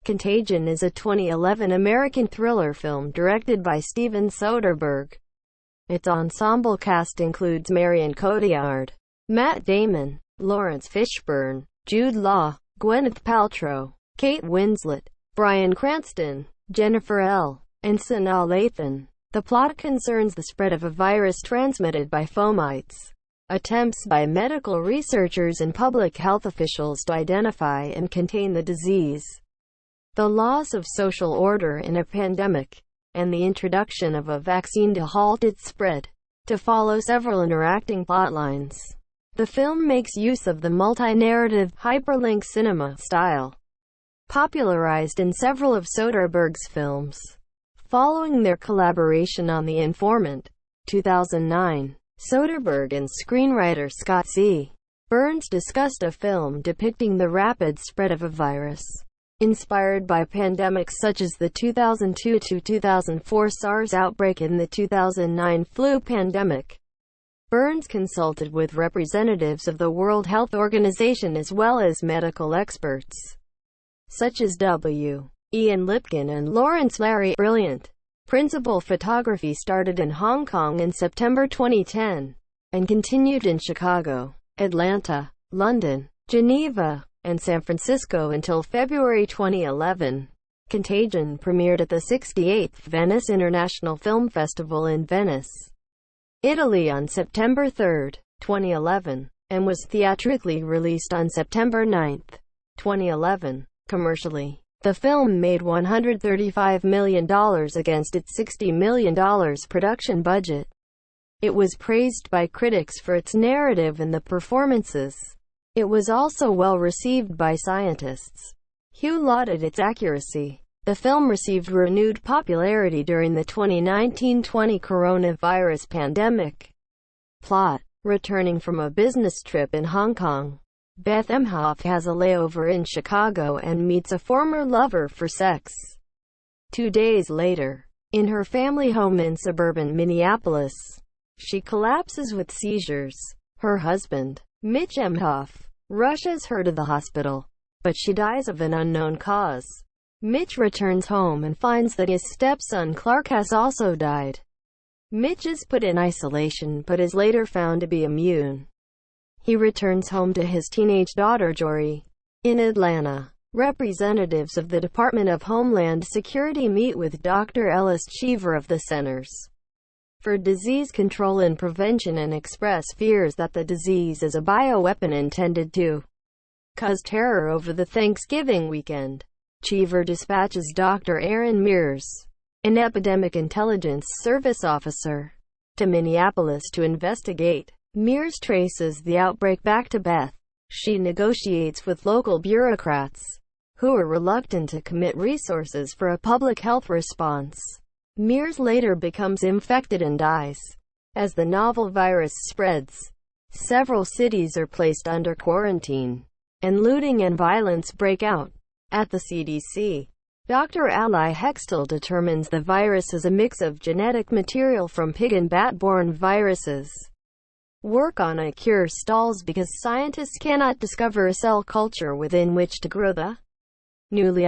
Contagion is a 2011 American thriller film directed by Steven Soderbergh. Its ensemble cast includes Marion Cotillard, Matt Damon, Lawrence Fishburne, Jude Law, Gwyneth Paltrow, Kate Winslet, Bryan Cranston, Jennifer L. and Sanaa Lathan. The plot concerns the spread of a virus transmitted by fomites. Attempts by medical researchers and public health officials to identify and contain the disease, the loss of social order in a pandemic, and the introduction of a vaccine to halt its spread, to follow several interacting plotlines. The film makes use of the multi-narrative, hyperlink cinema style, popularized in several of Soderbergh's films. Following their collaboration on The Informant, 2009, Soderbergh and screenwriter Scott C. Burns discussed a film depicting the rapid spread of a virus, inspired by pandemics such as the 2002-2004 SARS outbreak and the 2009 flu pandemic. Burns consulted with representatives of the World Health Organization as well as medical experts, such as W. Ian Lipkin and Lawrence Larry Brilliant. Principal photography started in Hong Kong in September 2010, and continued in Chicago, Atlanta, London, Geneva, and San Francisco until February 2011. Contagion premiered at the 68th Venice International Film Festival in Venice, Italy on September 3, 2011, and was theatrically released on September 9, 2011. Commercially, the film made $135 million against its $60 million production budget. It was praised by critics for its narrative and the performances. It was also well received by scientists, who lauded its accuracy. The film received renewed popularity during the 2019-20 coronavirus pandemic. Plot: returning from a business trip in Hong Kong, Beth Emhoff has a layover in Chicago and meets a former lover for sex. 2 days later, in her family home in suburban Minneapolis, she collapses with seizures. Her husband, Mitch Emhoff, rushes her to the hospital, but she dies of an unknown cause. Mitch returns home and finds that his stepson Clark has also died. Mitch is put in isolation but is later found to be immune. He returns home to his teenage daughter Jory. In Atlanta, representatives of the Department of Homeland Security meet with Dr. Ellis Cheever of the Centers for Disease Control and Prevention and express fears that the disease is a bioweapon intended to cause terror over the Thanksgiving weekend. Cheever dispatches Dr. Aaron Mears, an epidemic intelligence service officer, to Minneapolis to investigate. Mears traces the outbreak back to Beth. She negotiates with local bureaucrats, who are reluctant to commit resources for a public health response. Mears later becomes infected and dies. As the novel virus spreads, several cities are placed under quarantine, and looting and violence break out. At the CDC, Dr. Ali Hextall determines the virus is a mix of genetic material from pig and bat-borne viruses. Work on a cure stalls because scientists cannot discover a cell culture within which to grow the newly